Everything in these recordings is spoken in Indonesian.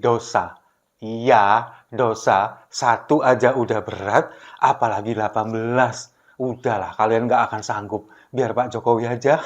dosa. Iya, dosa. Satu aja udah berat, apalagi 18. Udahlah, kalian nggak akan sanggup. Biar Pak Jokowi aja.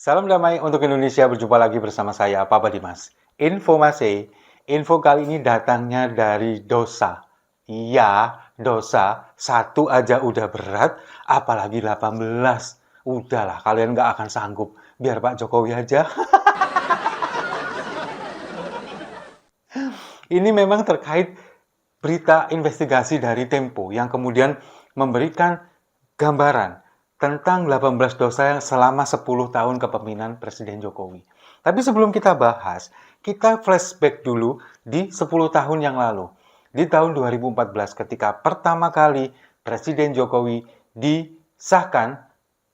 Salam damai untuk Indonesia, berjumpa lagi bersama saya, Papa Dimas. Info kali ini datangnya dari dosa. Iya, dosa. Satu aja udah berat, apalagi 18. Udahlah, kalian nggak akan sanggup. Biar Pak Jokowi aja. Ini memang terkait berita investigasi dari Tempo yang kemudian memberikan gambaran tentang 18 dosa yang selama 10 tahun kepemimpinan Presiden Jokowi. Tapi sebelum kita bahas, kita flashback dulu di 10 tahun yang lalu. Di tahun 2014 ketika pertama kali Presiden Jokowi disahkan,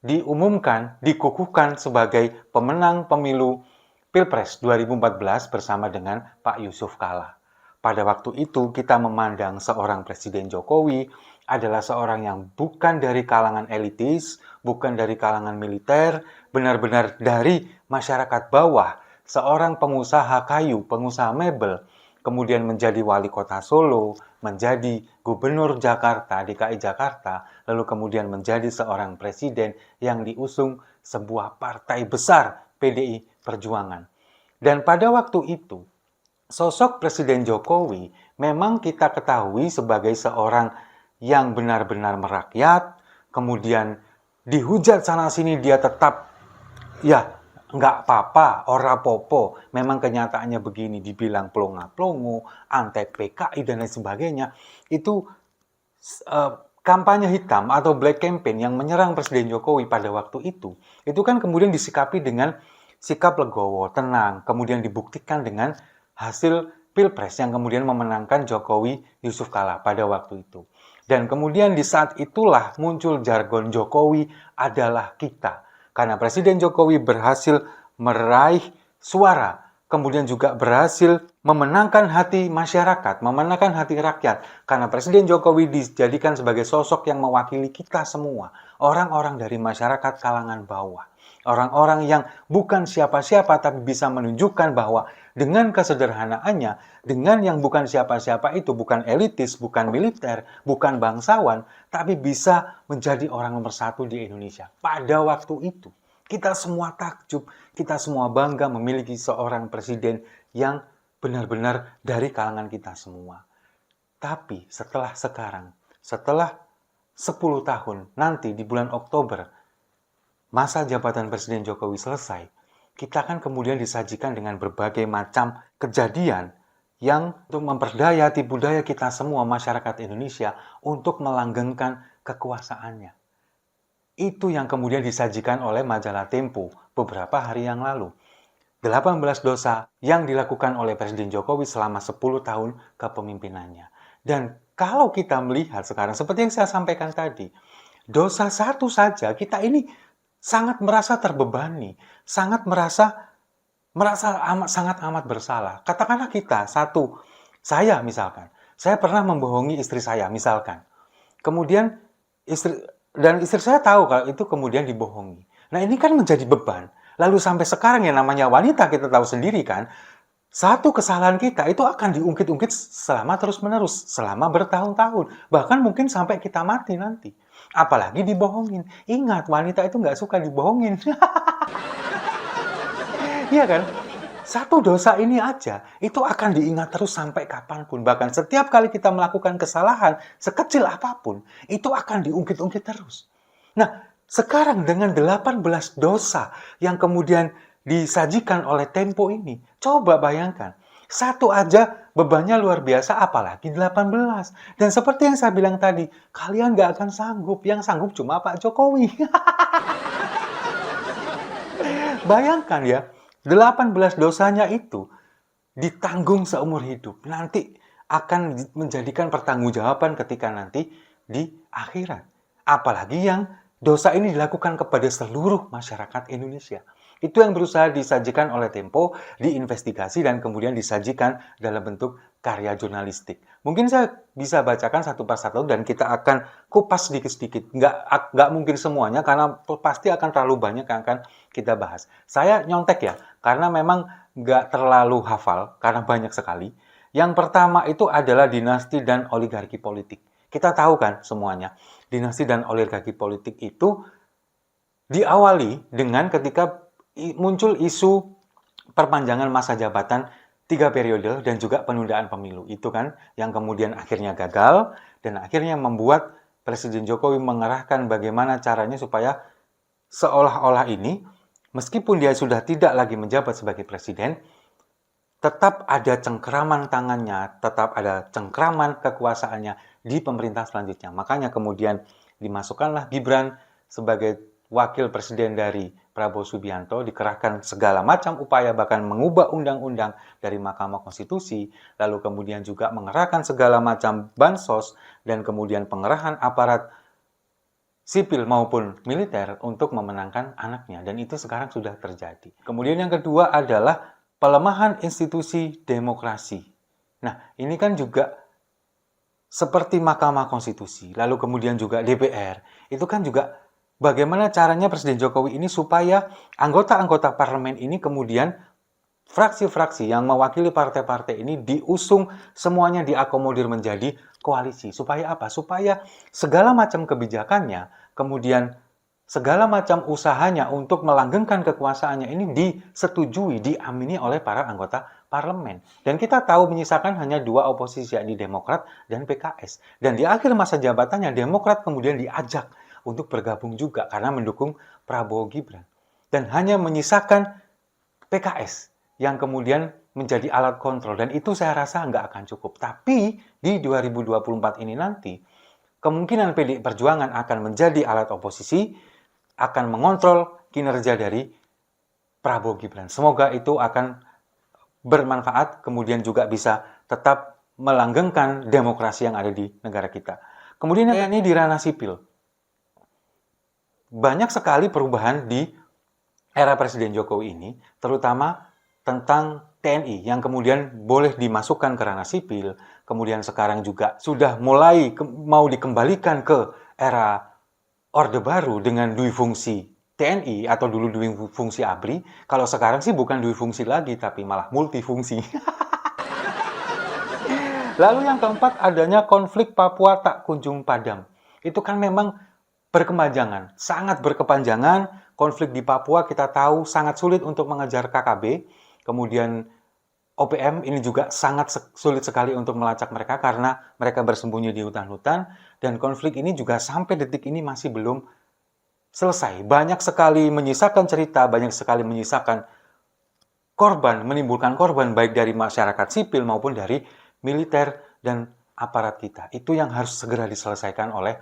diumumkan, dikukuhkan sebagai pemenang pemilu Pilpres 2014 bersama dengan Pak Yusuf Kalla. Pada waktu itu kita memandang seorang Presiden Jokowi adalah seorang yang bukan dari kalangan elitis, bukan dari kalangan militer, benar-benar dari masyarakat bawah, seorang pengusaha kayu, pengusaha mebel, kemudian menjadi wali kota Solo, menjadi gubernur Jakarta, DKI Jakarta, lalu kemudian menjadi seorang presiden yang diusung sebuah partai besar, PDI Perjuangan. Dan pada waktu itu, sosok Presiden Jokowi memang kita ketahui sebagai seorang yang benar-benar merakyat, kemudian dihujat sana-sini dia tetap, ya nggak apa-apa, ora popo, memang kenyataannya begini, dibilang plonga-plongo, antek PKI dan lain sebagainya, itu kampanye hitam atau black campaign yang menyerang Presiden Jokowi pada waktu itu kan kemudian disikapi dengan sikap legowo, tenang, kemudian dibuktikan dengan hasil Pilpres yang kemudian memenangkan Jokowi Yusuf Kalla pada waktu itu. Dan kemudian di saat itulah muncul jargon Jokowi adalah kita. Karena Presiden Jokowi berhasil meraih suara, kemudian juga berhasil memenangkan hati masyarakat, memenangkan hati rakyat. Karena Presiden Jokowi dijadikan sebagai sosok yang mewakili kita semua, orang-orang dari masyarakat kalangan bawah. Orang-orang yang bukan siapa-siapa tapi bisa menunjukkan bahwa dengan kesederhanaannya, dengan yang bukan siapa-siapa itu, bukan elitis, bukan militer, bukan bangsawan, tapi bisa menjadi orang nomor satu di Indonesia. Pada waktu itu, kita semua takjub, kita semua bangga memiliki seorang presiden yang benar-benar dari kalangan kita semua. Tapi setelah sekarang, setelah 10 tahun, nanti di bulan Oktober, masa jabatan Presiden Jokowi selesai, kita akan kemudian disajikan dengan berbagai macam kejadian yang untuk memperdaya tipu daya kita semua masyarakat Indonesia untuk melanggengkan kekuasaannya. Itu yang kemudian disajikan oleh majalah Tempo beberapa hari yang lalu. 18 dosa yang dilakukan oleh Presiden Jokowi selama 10 tahun kepemimpinannya. Dan kalau kita melihat sekarang, seperti yang saya sampaikan tadi, dosa satu saja kita ini sangat merasa terbebani, sangat merasa sangat amat bersalah. Katakanlah kita, satu, saya misalkan, saya pernah membohongi istri saya misalkan. Kemudian istri saya tahu kalau itu kemudian dibohongi. Nah ini kan menjadi beban. Lalu sampai sekarang yang namanya wanita kita tahu sendiri kan, satu kesalahan kita itu akan diungkit-ungkit selama terus-menerus, selama bertahun-tahun. Bahkan mungkin sampai kita mati nanti. Apalagi dibohongin. Ingat, wanita itu nggak suka dibohongin. Iya kan? Satu dosa ini aja, itu akan diingat terus sampai kapanpun. Bahkan setiap kali kita melakukan kesalahan, sekecil apapun, itu akan diungkit-ungkit terus. Nah, sekarang dengan 18 dosa yang kemudian disajikan oleh Tempo ini, coba bayangkan. Satu aja bebannya luar biasa, apalagi 18. Dan seperti yang saya bilang tadi, kalian nggak akan sanggup. Yang sanggup cuma Pak Jokowi. Bayangkan ya, 18 dosanya itu ditanggung seumur hidup. Nanti akan menjadikan pertanggungjawaban ketika nanti di akhirat. Apalagi yang dosa ini dilakukan kepada seluruh masyarakat Indonesia. Itu yang berusaha disajikan oleh Tempo, diinvestigasi dan kemudian disajikan dalam bentuk karya jurnalistik. Mungkin saya bisa bacakan satu persatu dan kita akan kupas sedikit-sedikit. Nggak mungkin semuanya karena pasti akan terlalu banyak yang akan kita bahas. Saya nyontek ya, karena memang nggak terlalu hafal, karena banyak sekali. Yang pertama itu adalah dinasti dan oligarki politik. Kita tahu kan semuanya, dinasti dan oligarki politik itu diawali dengan ketika muncul isu perpanjangan masa jabatan 3 periode dan juga penundaan pemilu. Itu kan yang kemudian akhirnya gagal dan akhirnya membuat Presiden Jokowi mengerahkan bagaimana caranya supaya seolah-olah ini, meskipun dia sudah tidak lagi menjabat sebagai presiden, tetap ada cengkeraman tangannya, tetap ada cengkeraman kekuasaannya di pemerintah selanjutnya. Makanya kemudian dimasukkanlah Gibran sebagai wakil presiden dari Prabowo Subianto, dikerahkan segala macam upaya bahkan mengubah undang-undang dari Mahkamah Konstitusi, lalu kemudian juga mengerahkan segala macam bansos dan kemudian pengerahan aparat sipil maupun militer untuk memenangkan anaknya, dan itu sekarang sudah terjadi. Kemudian yang kedua adalah pelemahan institusi demokrasi. Nah, ini kan juga seperti Mahkamah Konstitusi, lalu kemudian juga DPR, itu kan juga bagaimana caranya Presiden Jokowi ini supaya anggota-anggota parlemen ini kemudian fraksi-fraksi yang mewakili partai-partai ini diusung semuanya diakomodir menjadi koalisi. Supaya apa? Supaya segala macam kebijakannya, kemudian segala macam usahanya untuk melanggengkan kekuasaannya ini disetujui, diamini oleh para anggota parlemen. Dan kita tahu menyisakan hanya 2 oposisi, yakni Demokrat dan PKS. Dan di akhir masa jabatannya, Demokrat kemudian diajak untuk bergabung juga karena mendukung Prabowo Gibran. Dan hanya menyisakan PKS yang kemudian menjadi alat kontrol. Dan itu saya rasa nggak akan cukup. Tapi di 2024 ini nanti, kemungkinan PDI Perjuangan akan menjadi alat oposisi, akan mengontrol kinerja dari Prabowo Gibran. Semoga itu akan bermanfaat, kemudian juga bisa tetap melanggengkan demokrasi yang ada di negara kita. Kemudian ini di ranah sipil. Banyak sekali perubahan di era Presiden Jokowi ini, terutama tentang TNI yang kemudian boleh dimasukkan ke ranah sipil, kemudian sekarang juga sudah mulai mau dikembalikan ke era Orde Baru dengan dui fungsi TNI atau dulu dui fungsi ABRI. Kalau sekarang sih bukan dui fungsi lagi, tapi malah multifungsi. Lalu yang keempat, adanya konflik Papua tak kunjung padam. Itu kan memang berkepanjangan, sangat berkepanjangan. Konflik di Papua kita tahu sangat sulit untuk mengejar KKB. Kemudian OPM ini juga sangat sulit sekali untuk melacak mereka karena mereka bersembunyi di hutan-hutan. Dan konflik ini juga sampai detik ini masih belum selesai. Banyak sekali menyisakan cerita, banyak sekali menyisakan korban, menimbulkan korban baik dari masyarakat sipil maupun dari militer dan aparat kita. Itu yang harus segera diselesaikan oleh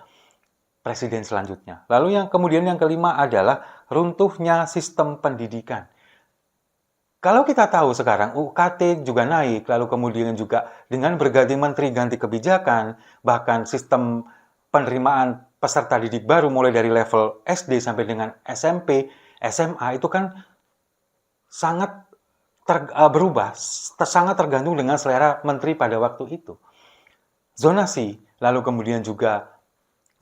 presiden selanjutnya. Lalu yang kelima adalah runtuhnya sistem pendidikan. Kalau kita tahu sekarang UKT juga naik, lalu kemudian juga dengan berganti menteri, ganti kebijakan, bahkan sistem penerimaan peserta didik baru mulai dari level SD sampai dengan SMP, SMA itu kan sangat berubah, sangat tergantung dengan selera menteri pada waktu itu. Zonasi, lalu kemudian juga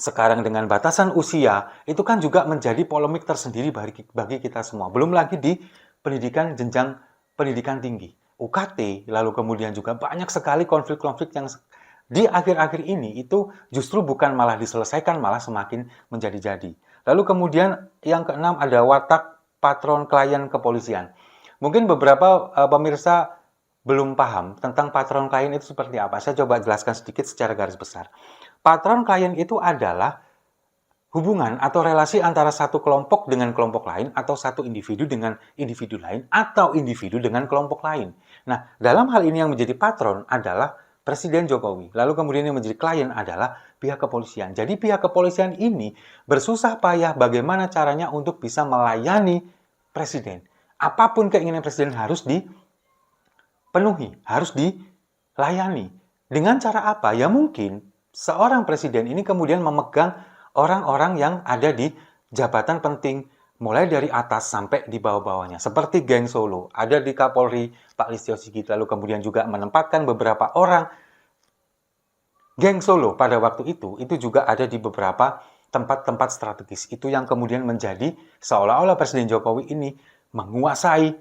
sekarang dengan batasan usia, itu kan juga menjadi polemik tersendiri bagi kita semua. Belum lagi di pendidikan jenjang pendidikan tinggi, UKT, lalu kemudian juga banyak sekali konflik-konflik yang di akhir-akhir ini itu justru bukan malah diselesaikan, malah semakin menjadi-jadi. Lalu kemudian yang keenam ada watak patron klien kepolisian. Mungkin beberapa pemirsa belum paham tentang patron klien itu seperti apa. Saya coba jelaskan sedikit secara garis besar. Patron klien itu adalah hubungan atau relasi antara satu kelompok dengan kelompok lain atau satu individu dengan individu lain atau individu dengan kelompok lain. Nah, dalam hal ini yang menjadi patron adalah Presiden Jokowi. Lalu kemudian yang menjadi klien adalah pihak kepolisian. Jadi pihak kepolisian ini bersusah payah bagaimana caranya untuk bisa melayani presiden. Apapun keinginan presiden harus dipenuhi, harus dilayani. Dengan cara apa? Ya mungkin seorang presiden ini kemudian memegang orang-orang yang ada di jabatan penting, mulai dari atas sampai di bawah-bawahnya. Seperti geng Solo, ada di Kapolri Pak Listio Sigit, lalu kemudian juga menempatkan beberapa orang geng Solo pada waktu itu juga ada di beberapa tempat-tempat strategis. Itu yang kemudian menjadi seolah-olah Presiden Jokowi ini menguasai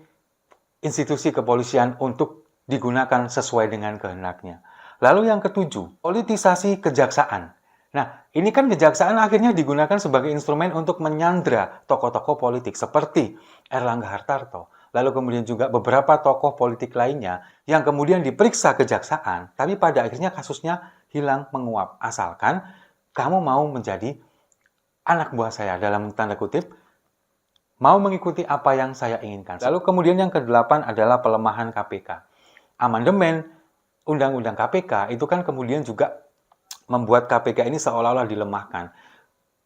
institusi kepolisian untuk digunakan sesuai dengan kehendaknya. Lalu yang ketujuh, politisasi kejaksaan. Nah, ini kan kejaksaan akhirnya digunakan sebagai instrumen untuk menyandra tokoh-tokoh politik seperti Erlangga Hartarto. Lalu kemudian juga beberapa tokoh politik lainnya yang kemudian diperiksa kejaksaan, tapi pada akhirnya kasusnya hilang menguap. Asalkan kamu mau menjadi anak buah saya dalam tanda kutip, mau mengikuti apa yang saya inginkan. Lalu kemudian yang kedelapan adalah pelemahan KPK. Amandemen Undang-Undang KPK itu kan kemudian juga membuat KPK ini seolah-olah dilemahkan.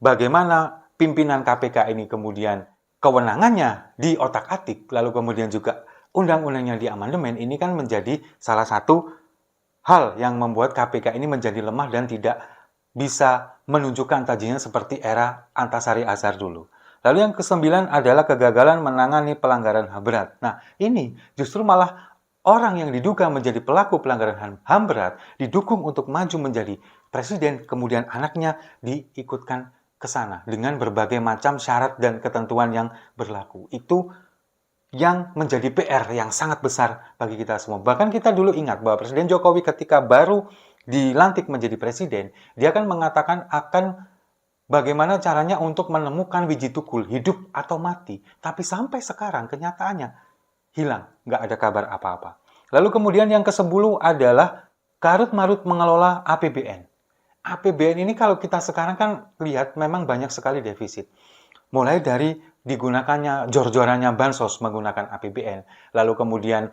Bagaimana pimpinan KPK ini kemudian kewenangannya di otak-atik, lalu kemudian juga undang-undangnya di amandemen, ini kan menjadi salah satu hal yang membuat KPK ini menjadi lemah dan tidak bisa menunjukkan tajinya seperti era Antasari Azhar dulu. Lalu yang kesembilan adalah kegagalan menangani pelanggaran HAM berat. Nah, ini justru malah orang yang diduga menjadi pelaku pelanggaran HAM berat didukung untuk maju menjadi presiden, kemudian anaknya diikutkan ke sana dengan berbagai macam syarat dan ketentuan yang berlaku. Itu yang menjadi PR yang sangat besar bagi kita semua. Bahkan kita dulu ingat bahwa Presiden Jokowi ketika baru dilantik menjadi presiden, dia kan mengatakan akan bagaimana caranya untuk menemukan biji tukul, hidup atau mati. Tapi sampai sekarang kenyataannya hilang, nggak ada kabar apa-apa. Lalu kemudian yang ke-10 adalah karut-marut mengelola APBN. APBN ini kalau kita sekarang kan lihat memang banyak sekali defisit. Mulai dari digunakannya jor-jorannya bansos menggunakan APBN, lalu kemudian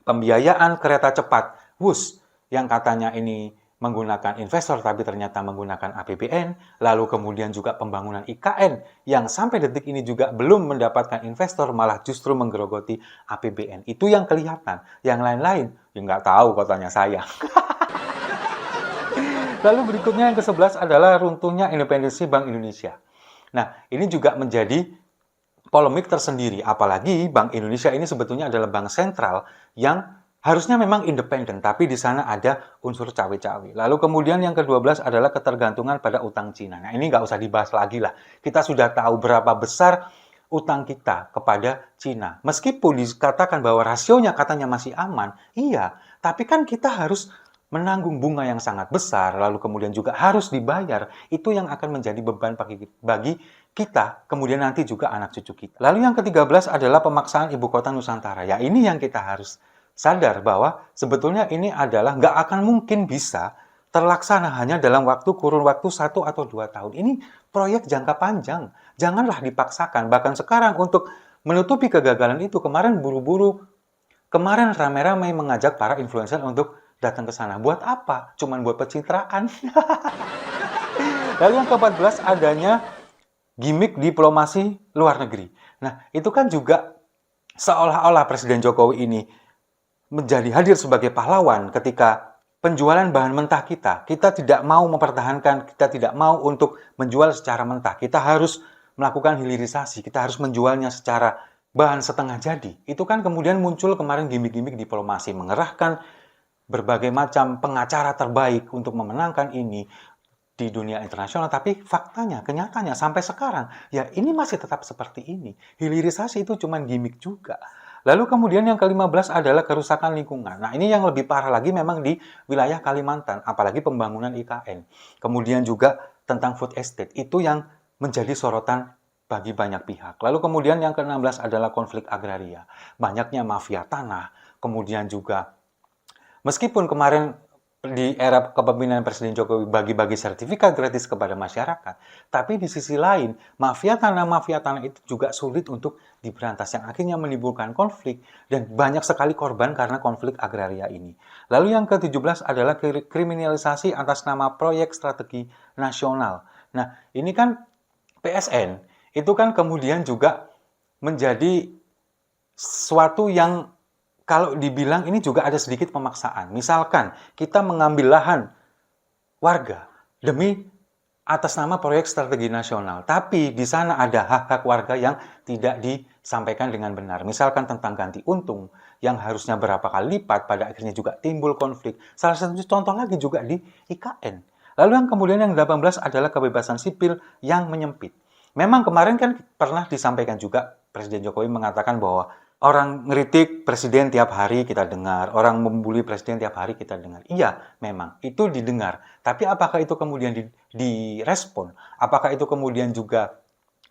pembiayaan kereta cepat WUS yang katanya ini menggunakan investor tapi ternyata menggunakan APBN, lalu kemudian juga pembangunan IKN yang sampai detik ini juga belum mendapatkan investor, malah justru menggerogoti APBN. Itu yang kelihatan. Yang lain-lain, ya nggak tahu katanya saya. Lalu berikutnya yang ke-11 adalah runtuhnya independensi Bank Indonesia. Nah, ini juga menjadi polemik tersendiri, apalagi Bank Indonesia ini sebetulnya adalah bank sentral yang harusnya memang independen, tapi di sana ada unsur cawe-cawe. Lalu kemudian yang ke-12 adalah ketergantungan pada utang Cina. Nah, ini nggak usah dibahas lagi lah. Kita sudah tahu berapa besar utang kita kepada Cina. Meskipun dikatakan bahwa rasionya katanya masih aman, iya, tapi kan kita harus menanggung bunga yang sangat besar, lalu kemudian juga harus dibayar. Itu yang akan menjadi beban bagi kita, kemudian nanti juga anak cucu kita. Lalu yang ke-13 adalah pemaksaan ibu kota Nusantara. Ya, ini yang kita harus sadar bahwa sebetulnya ini adalah nggak akan mungkin bisa terlaksana hanya dalam kurun waktu 1 atau 2 tahun. Ini proyek jangka panjang. Janganlah dipaksakan. Bahkan sekarang untuk menutupi kegagalan itu, kemarin rame-rame mengajak para influencer untuk datang ke sana. Buat apa? Cuman buat pencitraan. Lalu yang ke-14 adanya gimmick diplomasi luar negeri. Nah, itu kan juga seolah-olah Presiden Jokowi ini menjadi hadir sebagai pahlawan ketika penjualan bahan mentah kita tidak mau mempertahankan, kita tidak mau untuk menjual secara mentah. Kita harus melakukan hilirisasi, kita harus menjualnya secara bahan setengah jadi. Itu kan kemudian muncul kemarin gimmick-gimmick diplomasi, mengerahkan berbagai macam pengacara terbaik untuk memenangkan ini di dunia internasional, tapi faktanya, kenyataannya sampai sekarang, ya ini masih tetap seperti ini. Hilirisasi itu cuma gimmick juga. Lalu kemudian yang ke-15 adalah kerusakan lingkungan. Nah, ini yang lebih parah lagi memang di wilayah Kalimantan, apalagi pembangunan IKN. Kemudian juga tentang food estate, itu yang menjadi sorotan bagi banyak pihak. Lalu kemudian yang ke-16 adalah konflik agraria. Banyaknya mafia tanah, kemudian juga meskipun kemarin di era kepemimpinan Presiden Jokowi bagi-bagi sertifikat gratis kepada masyarakat, tapi di sisi lain, mafia tanah itu juga sulit untuk diberantas, yang akhirnya menimbulkan konflik dan banyak sekali korban karena konflik agraria ini. Lalu yang ke-17 adalah kriminalisasi atas nama proyek strategi nasional. Nah, ini kan PSN, itu kan kemudian juga menjadi sesuatu yang kalau dibilang ini juga ada sedikit pemaksaan. Misalkan kita mengambil lahan warga demi atas nama proyek strategi nasional. Tapi di sana ada hak-hak warga yang tidak disampaikan dengan benar. Misalkan tentang ganti untung yang harusnya berapa kali lipat, pada akhirnya juga timbul konflik. Salah satu contoh lagi juga di IKN. Lalu yang kemudian yang 18 adalah kebebasan sipil yang menyempit. Memang kemarin kan pernah disampaikan juga, Presiden Jokowi mengatakan bahwa orang ngeritik presiden tiap hari kita dengar, orang membuli presiden tiap hari kita dengar. Iya, memang itu didengar. Tapi apakah itu kemudian direspon? Apakah itu kemudian juga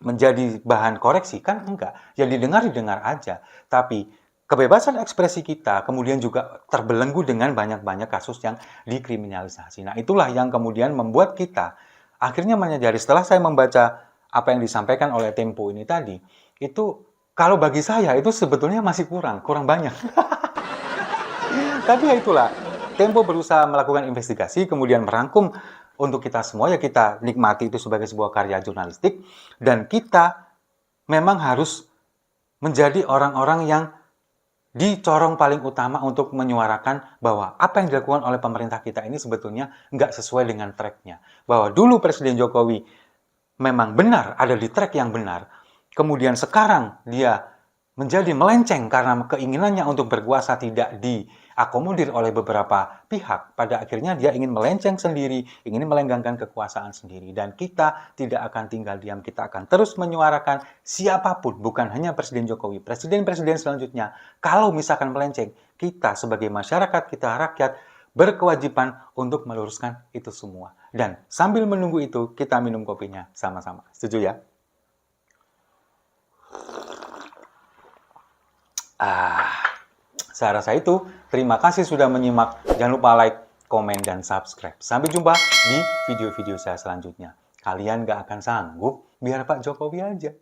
menjadi bahan koreksi? Kan enggak. Yang didengar aja. Tapi kebebasan ekspresi kita kemudian juga terbelenggu dengan banyak-banyak kasus yang dikriminalisasi. Nah, itulah yang kemudian membuat kita akhirnya menyadari, setelah saya membaca apa yang disampaikan oleh Tempo ini tadi, itu kalau bagi saya itu sebetulnya masih kurang banyak. Tapi ya itulah, Tempo berusaha melakukan investigasi, kemudian merangkum untuk kita semua, ya kita nikmati itu sebagai sebuah karya jurnalistik, dan kita memang harus menjadi orang-orang yang dicorong paling utama untuk menyuarakan bahwa apa yang dilakukan oleh pemerintah kita ini sebetulnya nggak sesuai dengan track-nya. Bahwa dulu Presiden Jokowi memang benar, ada di track yang benar. Kemudian sekarang dia menjadi melenceng karena keinginannya untuk berkuasa tidak diakomodir oleh beberapa pihak. Pada akhirnya dia ingin melenceng sendiri, ingin melenggangkan kekuasaan sendiri. Dan kita tidak akan tinggal diam, kita akan terus menyuarakan siapapun, bukan hanya Presiden Jokowi, presiden-presiden selanjutnya. Kalau misalkan melenceng, kita sebagai masyarakat, kita rakyat, berkewajiban untuk meluruskan itu semua. Dan sambil menunggu itu, kita minum kopinya sama-sama. Setuju ya? Saya rasa itu. Terima kasih sudah menyimak. Jangan lupa like, komen, dan subscribe. Sampai jumpa di video-video saya selanjutnya. Kalian gak akan sanggup, biar Pak Jokowi aja.